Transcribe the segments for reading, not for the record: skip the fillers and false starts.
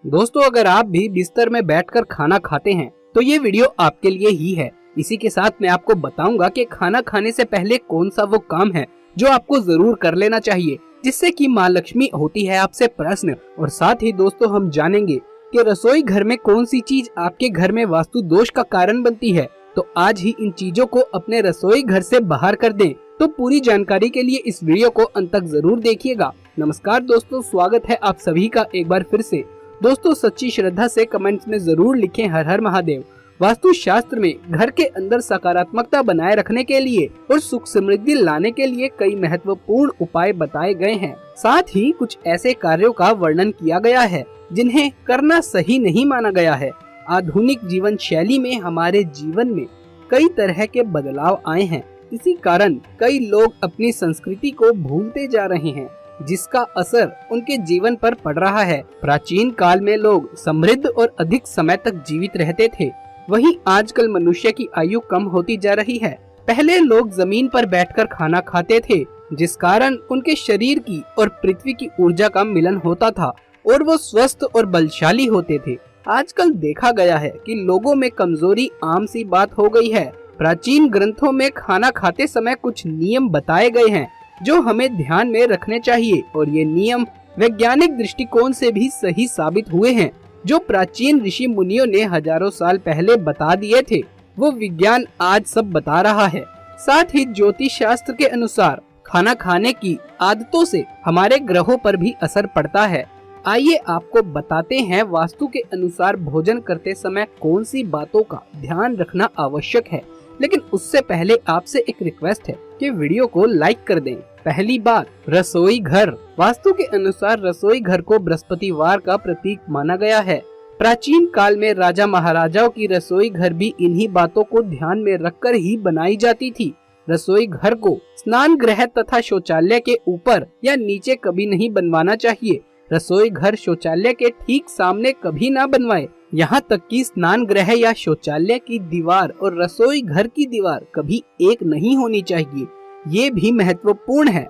दोस्तों, अगर आप भी बिस्तर में बैठकर खाना खाते हैं तो ये वीडियो आपके लिए ही है। इसी के साथ मैं आपको बताऊंगा कि खाना खाने से पहले कौन सा वो काम है जो आपको जरूर कर लेना चाहिए, जिससे कि माँ लक्ष्मी होती है आपसे प्रसन्न। और साथ ही दोस्तों, हम जानेंगे कि रसोई घर में कौन सी चीज आपके घर में वास्तु दोष का कारण बनती है। तो आज ही इन चीजों को अपने रसोई घर से बाहर कर दें। तो पूरी जानकारी के लिए इस वीडियो को अंत तक जरूर देखिएगा। नमस्कार दोस्तों, स्वागत है आप सभी का एक बार फिर से। दोस्तों, सच्ची श्रद्धा से कमेंट्स में जरूर लिखें हर हर महादेव। वास्तु शास्त्र में घर के अंदर सकारात्मकता बनाए रखने के लिए और सुख समृद्धि लाने के लिए कई महत्वपूर्ण उपाय बताए गए हैं। साथ ही कुछ ऐसे कार्यों का वर्णन किया गया है जिन्हें करना सही नहीं माना गया है। आधुनिक जीवन शैली में हमारे जीवन में कई तरह के बदलाव आए हैं। इसी कारण कई लोग अपनी संस्कृति को भूलते जा रहे हैं, जिसका असर उनके जीवन पर पड़ रहा है। प्राचीन काल में लोग समृद्ध और अधिक समय तक जीवित रहते थे, वहीं आजकल मनुष्य की आयु कम होती जा रही है। पहले लोग जमीन पर बैठकर खाना खाते थे, जिस कारण उनके शरीर की और पृथ्वी की ऊर्जा का मिलन होता था और वो स्वस्थ और बलशाली होते थे। आजकल देखा गया है कि लोगों में कमजोरी आम सी बात हो गई है। प्राचीन ग्रंथों में खाना खाते समय कुछ नियम बताए गए हैं जो हमें ध्यान में रखने चाहिए, और ये नियम वैज्ञानिक दृष्टिकोण से भी सही साबित हुए हैं। जो प्राचीन ऋषि मुनियों ने हजारों साल पहले बता दिए थे, वो विज्ञान आज सब बता रहा है। साथ ही ज्योतिष शास्त्र के अनुसार खाना खाने की आदतों से हमारे ग्रहों पर भी असर पड़ता है। आइए आपको बताते हैं वास्तु के अनुसार भोजन करते समय कौन सी बातों का ध्यान रखना आवश्यक है। लेकिन उससे पहले आपसे एक रिक्वेस्ट है कि वीडियो को लाइक कर दें। पहली बात, रसोई घर। वास्तु के अनुसार रसोई घर को बृहस्पतिवार का प्रतीक माना गया है। प्राचीन काल में राजा महाराजाओं की रसोई घर भी इन्हीं बातों को ध्यान में रखकर ही बनाई जाती थी। रसोई घर को स्नान गृह तथा शौचालय के ऊपर या नीचे कभी नहीं बनवाना चाहिए। रसोई घर शौचालय के ठीक सामने कभी ना बनवाए। यहाँ तक कि स्नान गृह या शौचालय की दीवार और रसोई घर की दीवार कभी एक नहीं होनी चाहिए। ये भी महत्वपूर्ण है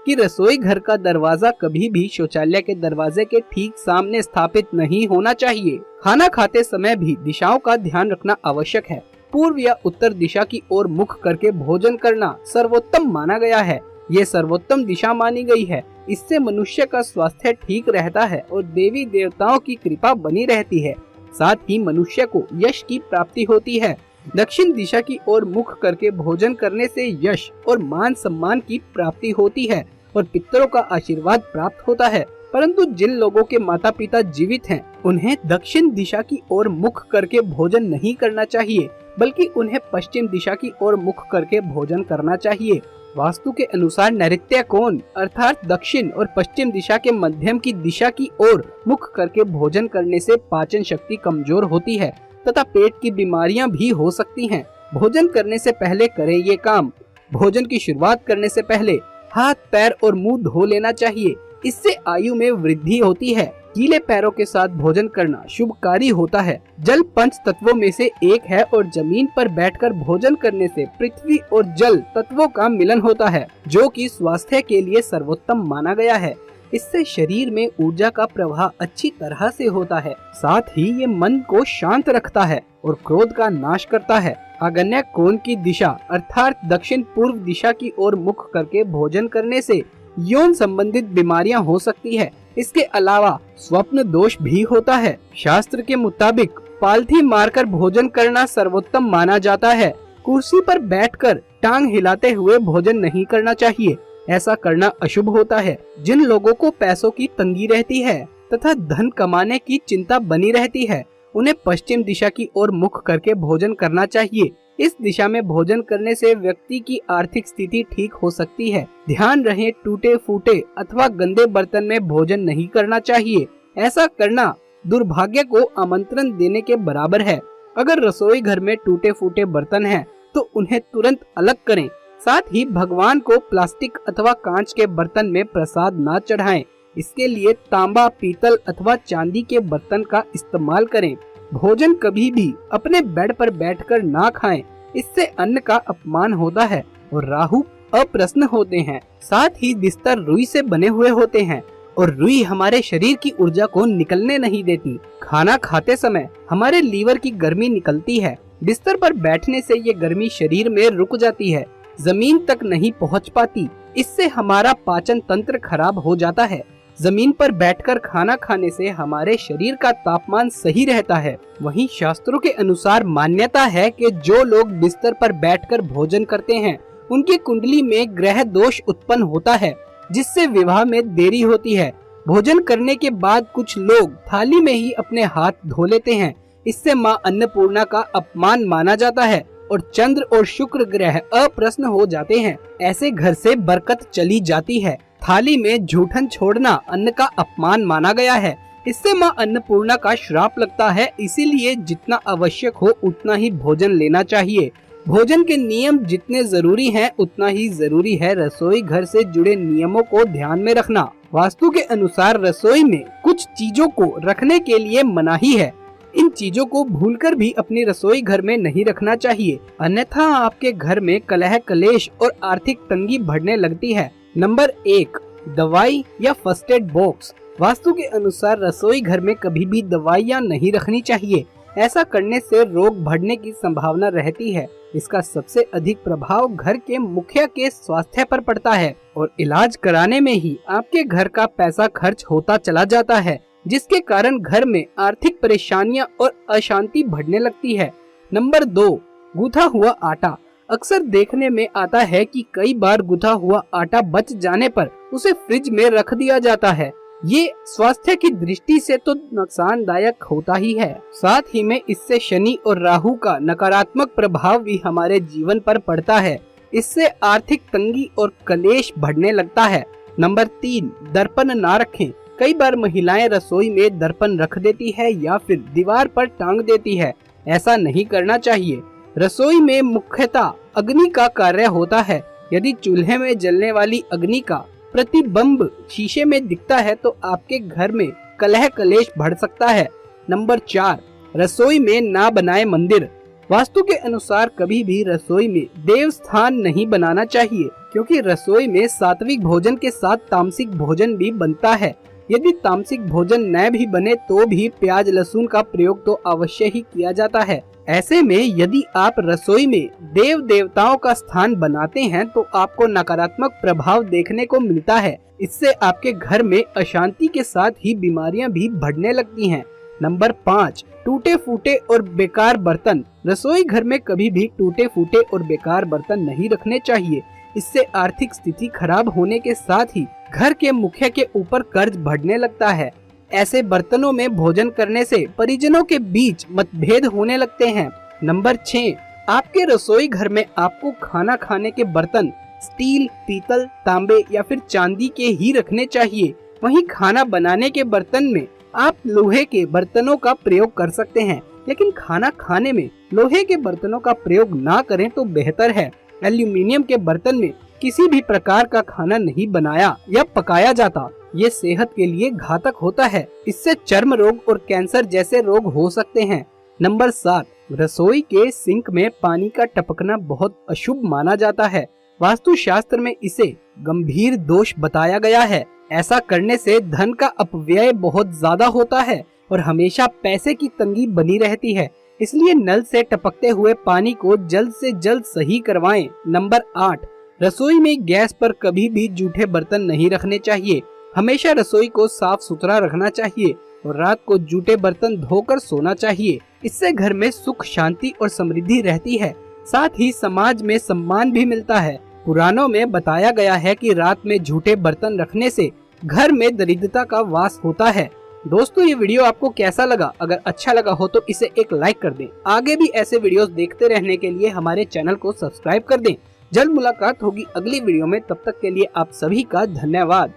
कि रसोई घर का दरवाजा कभी भी शौचालय के दरवाजे के ठीक सामने स्थापित नहीं होना चाहिए। खाना खाते समय भी दिशाओं का ध्यान रखना आवश्यक है। पूर्व या उत्तर दिशा की ओर मुख करके भोजन करना सर्वोत्तम माना गया है। ये सर्वोत्तम दिशा मानी गई है। इससे मनुष्य का स्वास्थ्य ठीक रहता है और देवी देवताओं की कृपा बनी रहती है। साथ ही मनुष्य को यश की प्राप्ति होती है। दक्षिण दिशा की ओर मुख करके भोजन करने से यश और मान सम्मान की प्राप्ति होती है और पितरों का आशीर्वाद प्राप्त होता है। परंतु जिन लोगों के माता पिता जीवित हैं, उन्हें दक्षिण दिशा की ओर मुख करके भोजन नहीं करना चाहिए, बल्कि उन्हें पश्चिम दिशा की ओर मुख करके भोजन करना चाहिए। वास्तु के अनुसार नैऋत्य कोण अर्थात दक्षिण और पश्चिम दिशा के मध्यम की दिशा की ओर मुख करके भोजन करने से पाचन शक्ति कमजोर होती है तथा पेट की बीमारियां भी हो सकती हैं। भोजन करने से पहले करें ये काम। भोजन की शुरुआत करने से पहले हाथ, पैर और मुंह धो लेना चाहिए। इससे आयु में वृद्धि होती है। गीले पैरों के साथ भोजन करना शुभकारी होता है। जल पंच तत्वों में से एक है और जमीन पर बैठकर भोजन करने से पृथ्वी और जल तत्वों का मिलन होता है, जो कि स्वास्थ्य के लिए सर्वोत्तम माना गया है। इससे शरीर में ऊर्जा का प्रवाह अच्छी तरह से होता है। साथ ही ये मन को शांत रखता है और क्रोध का नाश करता है। आग्नेय कोण की दिशा अर्थात दक्षिण पूर्व दिशा की ओर मुख करके भोजन करने से यौन संबंधित बीमारियां हो सकती है। इसके अलावा स्वप्न दोष भी होता है। शास्त्र के मुताबिक पालथी मारकर भोजन करना सर्वोत्तम माना जाता है। कुर्सी पर बैठकर टांग हिलाते हुए भोजन नहीं करना चाहिए। ऐसा करना अशुभ होता है। जिन लोगों को पैसों की तंगी रहती है तथा धन कमाने की चिंता बनी रहती है, उन्हें पश्चिम दिशा की ओर मुख करके भोजन करना चाहिए। इस दिशा में भोजन करने से व्यक्ति की आर्थिक स्थिति ठीक हो सकती है। ध्यान रहे, टूटे फूटे अथवा गंदे बर्तन में भोजन नहीं करना चाहिए। ऐसा करना दुर्भाग्य को आमंत्रण देने के बराबर है। अगर रसोई घर में टूटे फूटे बर्तन हैं, तो उन्हें तुरंत अलग करें। साथ ही भगवान को प्लास्टिक अथवा कांच के बर्तन में प्रसाद न चढ़ाएं। इसके लिए तांबा, पीतल अथवा चांदी के बर्तन का इस्तेमाल करें। भोजन कभी भी अपने बेड पर बैठकर ना खाएं। इससे अन्न का अपमान होता है और राहु अप्रसन्न होते हैं। साथ ही बिस्तर रुई से बने हुए होते हैं और रुई हमारे शरीर की ऊर्जा को निकलने नहीं देती। खाना खाते समय हमारे लीवर की गर्मी निकलती है। बिस्तर पर बैठने से ये गर्मी शरीर में रुक जाती है, जमीन तक नहीं पहुंच पाती। इससे हमारा पाचन तंत्र खराब हो जाता है। जमीन पर बैठकर खाना खाने से हमारे शरीर का तापमान सही रहता है। वहीं शास्त्रों के अनुसार मान्यता है कि जो लोग बिस्तर पर बैठकर भोजन करते हैं उनकी कुंडली में ग्रह दोष उत्पन्न होता है, जिससे विवाह में देरी होती है। भोजन करने के बाद कुछ लोग थाली में ही अपने हाथ धो लेते हैं। इससे मां अन्नपूर्णा का अपमान माना जाता है और चंद्र और शुक्र ग्रह अप्रसन्न हो जाते हैं। ऐसे घर से बरकत चली जाती है। थाली में जूठन छोड़ना अन्न का अपमान माना गया है। इससे मां अन्नपूर्णा का श्राप लगता है। इसीलिए जितना आवश्यक हो उतना ही भोजन लेना चाहिए। भोजन के नियम जितने जरूरी हैं उतना ही जरूरी है रसोई घर से जुड़े नियमों को ध्यान में रखना। वास्तु के अनुसार रसोई में कुछ चीजों को रखने के लिए मनाही है। इन चीजों को भूलकर भी अपनी रसोई घर में नहीं रखना चाहिए, अन्यथा आपके घर में कलह कलेश और आर्थिक तंगी बढ़ने लगती है। नंबर 1, दवाई या फर्स्ट एड बॉक्स। वास्तु के अनुसार रसोई घर में कभी भी दवाइयाँ नहीं रखनी चाहिए। ऐसा करने से रोग बढ़ने की संभावना रहती है। इसका सबसे अधिक प्रभाव घर के मुखिया के स्वास्थ्य पर पड़ता है और इलाज कराने में ही आपके घर का पैसा खर्च होता चला जाता है, जिसके कारण घर में आर्थिक परेशानियां और अशांति बढ़ने लगती है। नंबर 2, गूथा हुआ आटा। अक्सर देखने में आता है कि कई बार गूथा हुआ आटा बच जाने पर उसे फ्रिज में रख दिया जाता है। ये स्वास्थ्य की दृष्टि से तो नुकसानदायक होता ही है, साथ ही में इससे शनि और राहु का नकारात्मक प्रभाव भी हमारे जीवन पर पड़ता है। इससे आर्थिक तंगी और कलेश बढ़ने लगता है। नंबर 3, दर्पण ना रखें। कई बार महिलाएं रसोई में दर्पण रख देती है या फिर दीवार पर टांग देती है। ऐसा नहीं करना चाहिए। रसोई में मुख्यतः अग्नि का कार्य होता है। यदि चूल्हे में जलने वाली अग्नि का प्रतिबिंब शीशे में दिखता है तो आपके घर में कलह कलेश बढ़ सकता है। नंबर 4, रसोई में ना बनाए मंदिर। वास्तु के अनुसार कभी भी रसोई में देव स्थान नहीं बनाना चाहिए, क्योंकि रसोई में सात्विक भोजन के साथ तामसिक भोजन भी बनता है। यदि तामसिक भोजन न भी बने तो भी प्याज लहसुन का प्रयोग तो अवश्य ही किया जाता है। ऐसे में यदि आप रसोई में देव देवताओं का स्थान बनाते हैं तो आपको नकारात्मक प्रभाव देखने को मिलता है। इससे आपके घर में अशांति के साथ ही बीमारियां भी बढ़ने लगती हैं। नंबर 5, टूटे फूटे और बेकार बर्तन। रसोई घर में कभी भी टूटे फूटे और बेकार बर्तन नहीं रखने चाहिए। इससे आर्थिक स्थिति खराब होने के साथ ही घर के मुखिया के ऊपर कर्ज बढ़ने लगता है। ऐसे बर्तनों में भोजन करने से परिजनों के बीच मतभेद होने लगते हैं। नंबर 6, आपके रसोई घर में आपको खाना खाने के बर्तन स्टील, पीतल, तांबे या फिर चांदी के ही रखने चाहिए। वहीं खाना बनाने के बर्तन में आप लोहे के बर्तनों का प्रयोग कर सकते हैं, लेकिन खाना खाने में लोहे के बर्तनों का प्रयोग ना करें तो बेहतर है। एल्यूमिनियम के बर्तन में किसी भी प्रकार का खाना नहीं बनाया या पकाया जाता। ये सेहत के लिए घातक होता है। इससे चर्म रोग और कैंसर जैसे रोग हो सकते हैं। नंबर 7, रसोई के सिंक में पानी का टपकना बहुत अशुभ माना जाता है। वास्तु शास्त्र में इसे गंभीर दोष बताया गया है। ऐसा करने से धन का अपव्यय बहुत ज्यादा होता है और हमेशा पैसे की तंगी बनी रहती है। इसलिए नल से टपकते हुए पानी को जल्द से जल्द सही करवाएं। नंबर 8, रसोई में गैस पर कभी भी जूठे बर्तन नहीं रखने चाहिए। हमेशा रसोई को साफ सुथरा रखना चाहिए और रात को जूठे बर्तन धोकर सोना चाहिए। इससे घर में सुख शांति और समृद्धि रहती है। साथ ही समाज में सम्मान भी मिलता है। पुराणों में बताया गया है कि रात में जूठे बर्तन रखने से घर में दरिद्रता का वास होता है। दोस्तों, ये वीडियो आपको कैसा लगा? अगर अच्छा लगा हो तो इसे एक लाइक कर दें। आगे भी ऐसे वीडियोस देखते रहने के लिए हमारे चैनल को सब्सक्राइब कर दें। जल्द मुलाकात होगी अगली वीडियो में। तब तक के लिए आप सभी का धन्यवाद।